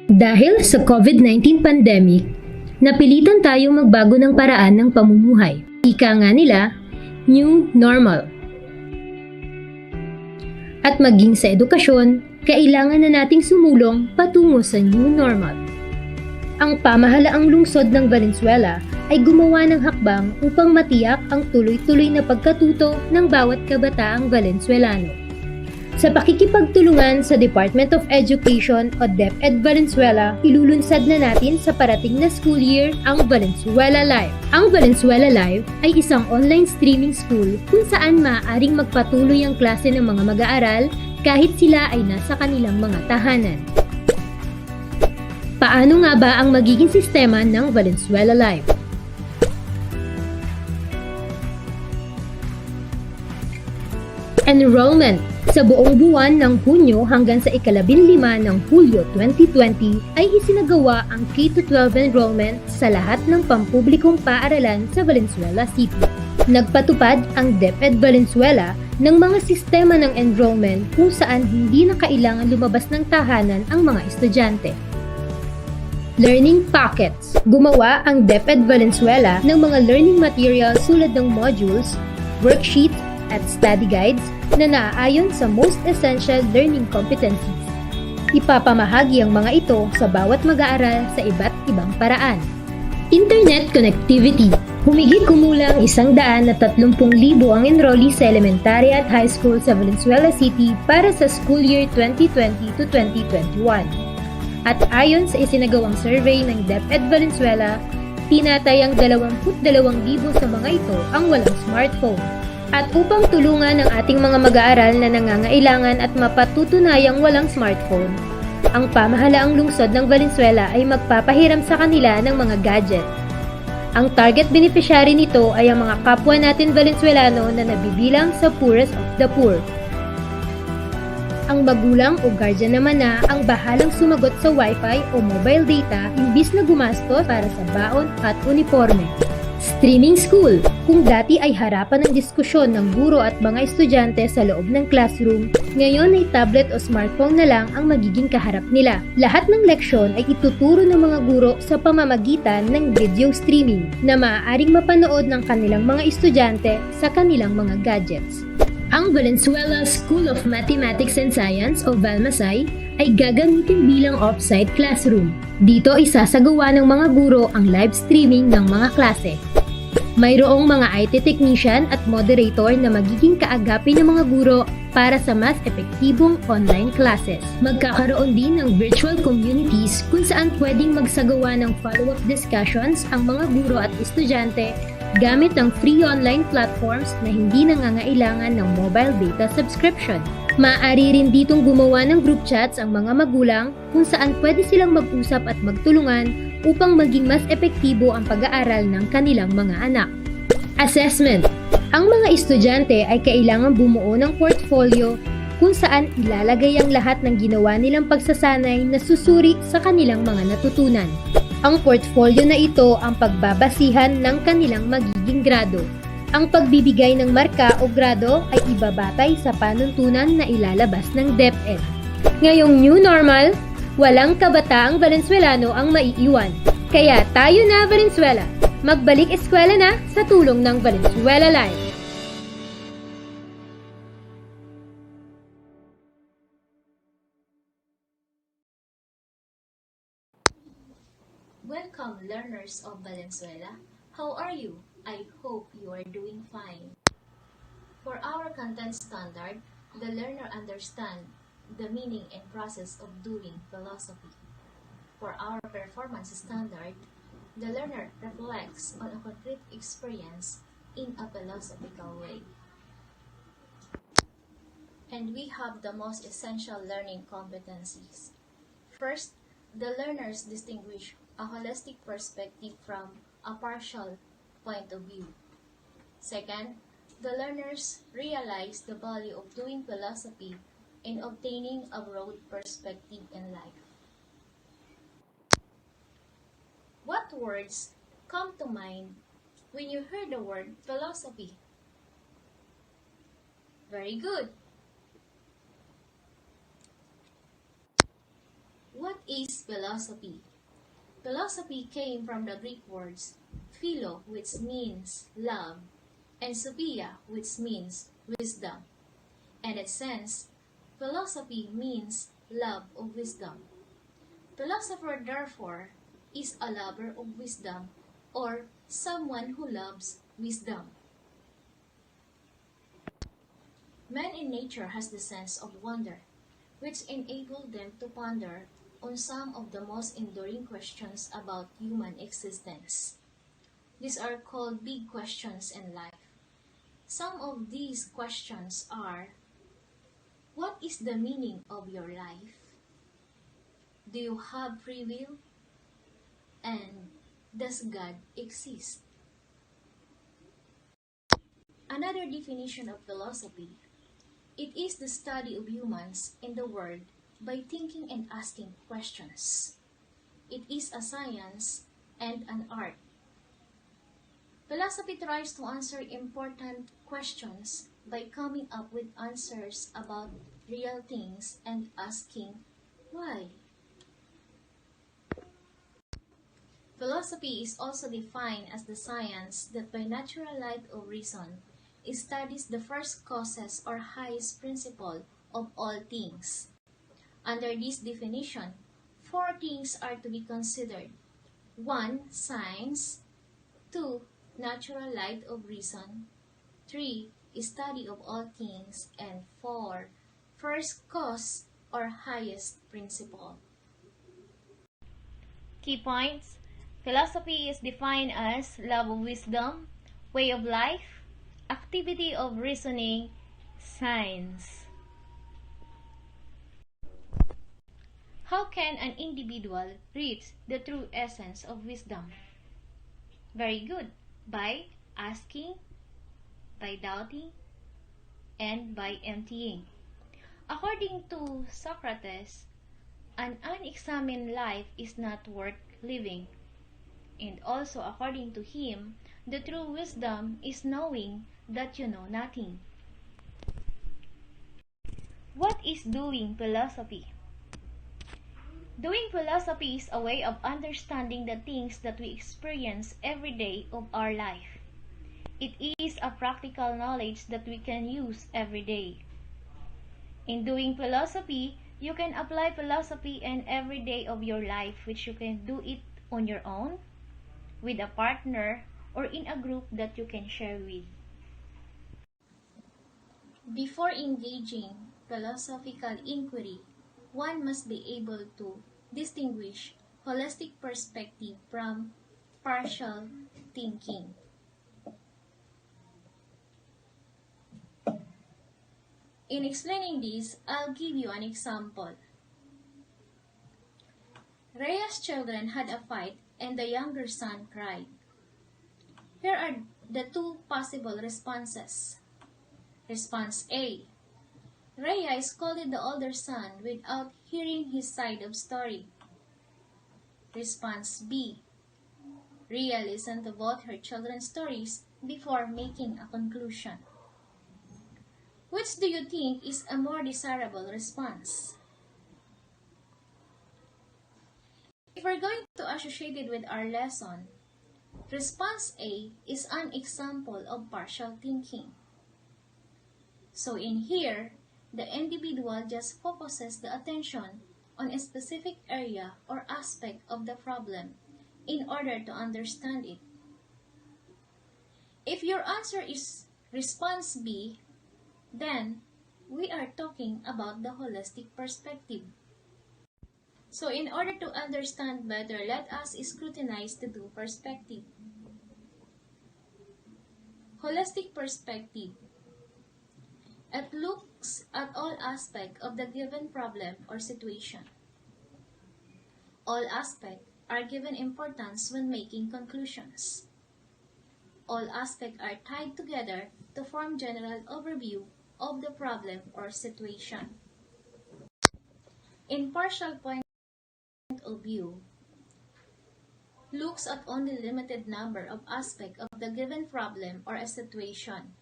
Dahil sa COVID-19 pandemic, napilitan tayong magbago ng paraan ng pamumuhay. Ika nga nila, New Normal. At maging sa edukasyon, kailangan na nating sumulong patungo sa New Normal. Ang pamahalaang lungsod ng Valenzuela ay gumawa ng hakbang upang matiyak ang tuloy-tuloy na pagkatuto ng bawat kabataang Valenzuelano. Sa pakikipagtulungan sa Department of Education o DepEd Valenzuela, ilulunsad na natin sa parating na school year ang Valenzuela Live. Ang Valenzuela Live ay isang online streaming school kung saan maaaring magpatuloy ang klase ng mga mag-aaral kahit sila ay nasa kanilang mga tahanan. Paano nga ba ang magiging sistema ng Valenzuela Live? Enrollment. Sa buong buwan ng Hunyo hanggang sa ika-15 ng Hulyo 2020 ay isinagawa ang K-12 enrollment sa lahat ng pampublikong paaralan sa Valenzuela City. Nagpatupad ang DepEd Valenzuela ng mga sistema ng enrollment kung saan hindi na kailangan lumabas ng tahanan ang mga estudyante. Learning Pockets. Gumawa ang DepEd Valenzuela ng mga learning materials tulad ng modules, worksheets, at study guides na naaayon sa most essential learning competencies. Ipapamahagi ang mga ito sa bawat mag-aaral sa iba't ibang paraan. Internet Connectivity. Humigit kumulang 130,000 ang enrollees sa elementary at high school sa Valenzuela City para sa school year 2020 to 2021. At ayon sa isinagawang survey ng DepEd Valenzuela, tinatayang 22,000 sa mga ito ang walang smartphone. At upang tulungan ang ating mga mag-aaral na nangangailangan at mapatutunayang walang smartphone, ang pamahalaang lungsod ng Valenzuela ay magpapahiram sa kanila ng mga gadget. Ang target beneficiary nito ay ang mga kapwa natin Valenzuelano na nabibilang sa poorest of the poor. Ang magulang o guardian naman na ang bahalang sumagot sa wifi o mobile data imbis na gumastos para sa baon at uniforme. Streaming School. Kung dati ay harapan ng diskusyon ng guro at mga estudyante sa loob ng classroom, ngayon ay tablet o smartphone na lang ang magiging kaharap nila. Lahat ng leksyon ay ituturo ng mga guro sa pamamagitan ng video streaming na maaaring mapanood ng kanilang mga estudyante sa kanilang mga gadgets. Ang Valenzuela School of Mathematics and Science o VALMASAI ay gagamitin bilang off-site classroom. Dito isasagawa ng mga guro ang live streaming ng mga klase. Mayroong mga IT technician at moderator na magiging kaagapin ng mga guro para sa mas epektibong online classes. Magkakaroon din ng virtual communities kung saan pwedeng magsagawa ng follow-up discussions ang mga guro at estudyante gamit ang free online platforms na hindi nangangailangan ng mobile data subscription. Maaari rin ditong gumawa ng group chats ang mga magulang kung saan pwede silang mag-usap at magtulungan upang maging mas epektibo ang pag-aaral ng kanilang mga anak. Assessment. Ang mga estudyante ay kailangang bumuo ng portfolio kung saan ilalagay ang lahat ng ginawa nilang pagsasanay na susuri sa kanilang mga natutunan. Ang portfolio na ito ang pagbabasihan ng kanilang magiging grado. Ang pagbibigay ng marka o grado ay ibabatay sa panuntunan na ilalabas ng DepEd. Ngayong new normal, walang kabataang Valenzuelano ang maiiwan. Kaya tayo na Valenzuela, magbalik eskwela na sa tulong ng Valenzuela Live. Welcome, learners of Valenzuela. How are you? I hope you are doing fine. For our content standard, the learner understands the meaning and process of doing philosophy. For our performance standard, the learner reflects on a concrete experience in a philosophical way. And we have the most essential learning competencies. First, the learners distinguish a holistic perspective from a partial point of view. Second, the learners realize the value of doing philosophy in obtaining a broad perspective in life. What words come to mind when you hear the word philosophy? Very good. What is philosophy? Philosophy came from the Greek words philo, which means love, and sophia, which means wisdom. In that sense, philosophy means love of wisdom. Philosopher, therefore, is a lover of wisdom or someone who loves wisdom. Man in nature has the sense of wonder, which enables them to ponder on some of the most enduring questions about human existence. These are called big questions in life. Some of these questions are: what is the meaning of your life? Do you have free will? And does God exist? Another definition of philosophy: it is the study of humans in the world by thinking and asking questions. It is a science and an art. Philosophy tries to answer important questions by coming up with answers about real things and asking why. Philosophy is also defined as the science that by natural light of reason studies the first causes or highest principle of all things. Under this definition, 4 things are to be considered: 1. Science, 2. Natural light of reason, 3. Study of all things, and 4. First cause or highest principle. Key points: philosophy is defined as love of wisdom, way of life, activity of reasoning, science. How can an individual reach the true essence of wisdom? Very good. By asking, by doubting, and by emptying. According to Socrates, an unexamined life is not worth living. And also according to him, the true wisdom is knowing that you know nothing. What is doing philosophy? Doing philosophy is a way of understanding the things that we experience every day of our life. It is a practical knowledge that we can use every day. In doing philosophy, you can apply philosophy in every day of your life, which you can do it on your own, with a partner, or in a group that you can share with. Before engaging philosophical inquiry, one must be able to distinguish holistic perspective from partial thinking. In explaining this, I'll give you an example. Rhea's children had a fight and the younger son cried. Here are the 2 possible responses. Response A: Rhea scolded the older son without hearing his side of story. Response B: Rhea listened to both her children's stories before making a conclusion. Which do you think is a more desirable response? If we're going to associate it with our lesson, response A is an example of partial thinking. So in here, the individual just focuses the attention on a specific area or aspect of the problem in order to understand it. If your answer is response B, then we are talking about the holistic perspective. So in order to understand better, let us scrutinize the 2 perspectives. Holistic perspective: it looks at all aspects of the given problem or situation. All aspects are given importance when making conclusions. All aspects are tied together to form general overview of the problem or situation. In partial point of view, looks at only limited number of aspects of the given problem or a situation.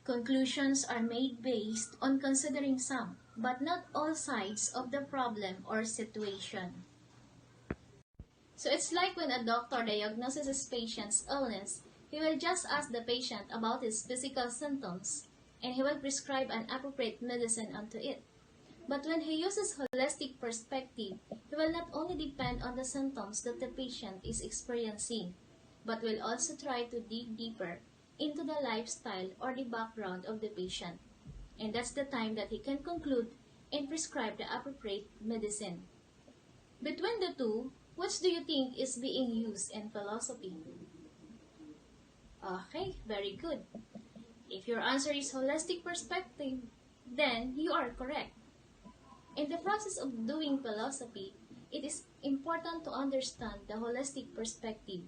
Conclusions are made based on considering some, but not all sides of the problem or situation. So it's like when a doctor diagnoses his patient's illness, he will just ask the patient about his physical symptoms, and he will prescribe an appropriate medicine onto it. But when he uses holistic perspective, he will not only depend on the symptoms that the patient is experiencing, but will also try to dig deeper into the lifestyle or the background of the patient. And that's the time that he can conclude and prescribe the appropriate medicine. Between the two, which do you think is being used in philosophy? Okay, very good. If your answer is holistic perspective, then you are correct. In the process of doing philosophy, it is important to understand the holistic perspective,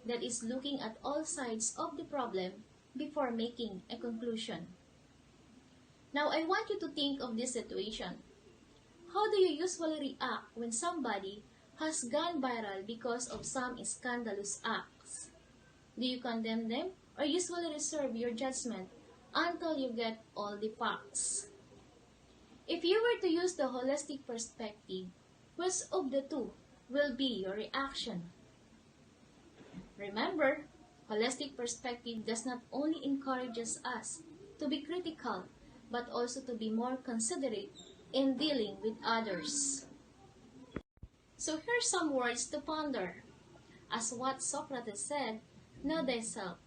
that is looking at all sides of the problem before making a conclusion. Now, I want you to think of this situation. How do you usually react when somebody has gone viral because of some scandalous acts? Do you condemn them or usually reserve your judgment until you get all the facts? If you were to use the holistic perspective, which of the two will be your reaction? Remember, holistic perspective does not only encourages us to be critical, but also to be more considerate in dealing with others. So here's some words to ponder. As what Socrates said, know thyself.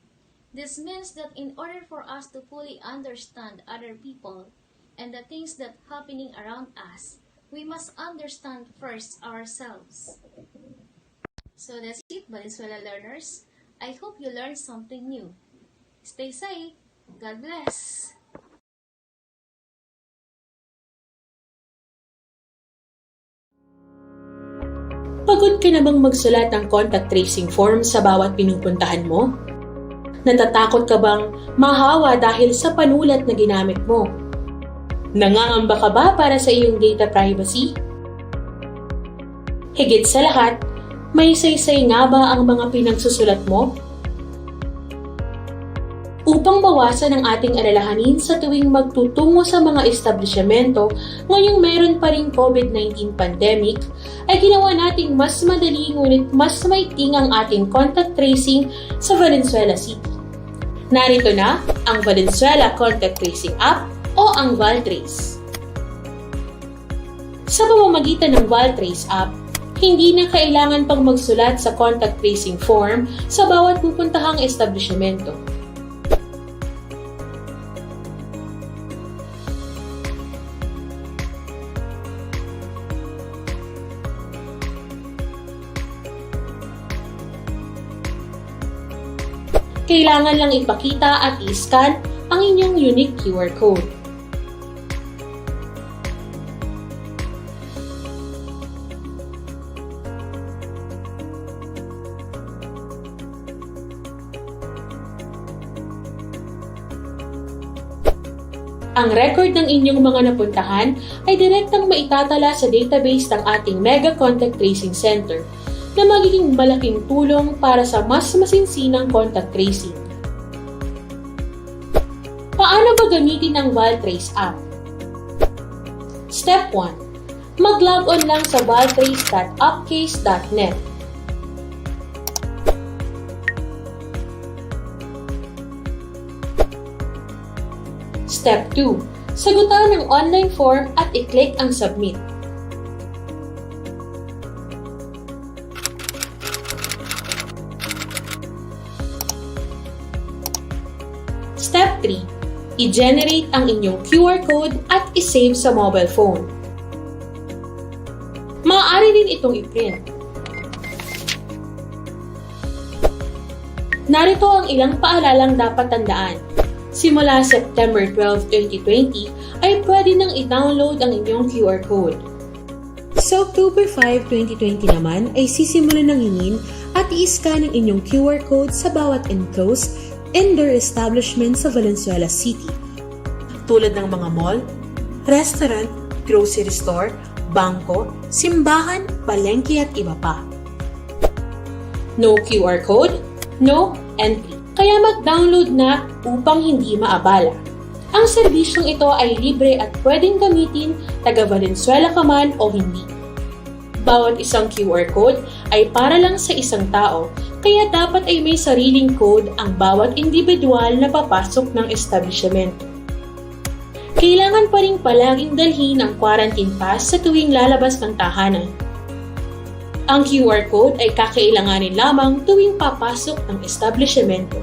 This means that in order for us to fully understand other people and the things that are happening around us, we must understand first ourselves. So that's it, Valenzuela learners. I hope you learned something new. Stay safe. God bless. Pagod ka na bang magsulat ng contact tracing form sa bawat pinupuntahan mo? Natatakot ka bang mahawa dahil sa panulat na ginamit mo? Nangangamba ka ba para sa iyong data privacy? Higit sa lahat, may saysay nga ba ang mga pinagsusulat mo? Upang bawasan ang ating alalahanin sa tuwing magtutungo sa mga establishmento ngayong meron pa ring COVID-19 pandemic, ay ginawa nating mas madali ngunit mas maiting ang ating contact tracing sa Valenzuela City. Narito na ang Valenzuela Contact Tracing App o ang Valtrace. Sa pamamagitan ng Valtrace App, hindi na kailangan pang magsulat sa contact tracing form sa bawat pupuntahang establishmento. Kailangan lang ipakita at i-scan ang inyong unique QR code. Ang record ng inyong mga napuntahan ay direktang maitatala sa database ng ating Mega Contact Tracing Center na magiging malaking tulong para sa mas masinsinang contact tracing. Paano ba gamitin ang Valtrace app? Step 1. Mag-log on lang sa valtrace.appcase.net. Step 2. Sagutan ang online form at i-click ang Submit. Step 3. I-generate ang inyong QR code at i-save sa mobile phone. Maaari din itong i-print. Narito ang ilang paalalang dapat tandaan. Simula September 12, 2020 ay pwede nang i-download ang inyong QR code. Sa October 5, 2020 naman ay sisimulan ng hingin at i-scan ang inyong QR code sa bawat enclosed indoor establishment sa Valenzuela City, tulad ng mga mall, restaurant, grocery store, bangko, simbahan, palengke at iba pa. No QR code, no entry. Kaya mag-download na upang hindi maabala. Ang serbisyong ito ay libre at pwedeng gamitin taga Valenzuela ka man o hindi. Bawat isang QR code ay para lang sa isang tao, kaya dapat ay may sariling code ang bawat individual na papasok ng establishment. Kailangan pa rin palaging dalhin ang quarantine pass sa tuwing lalabas ng tahanan. Ang QR code ay kakailanganin lamang tuwing papasok ng establishmento.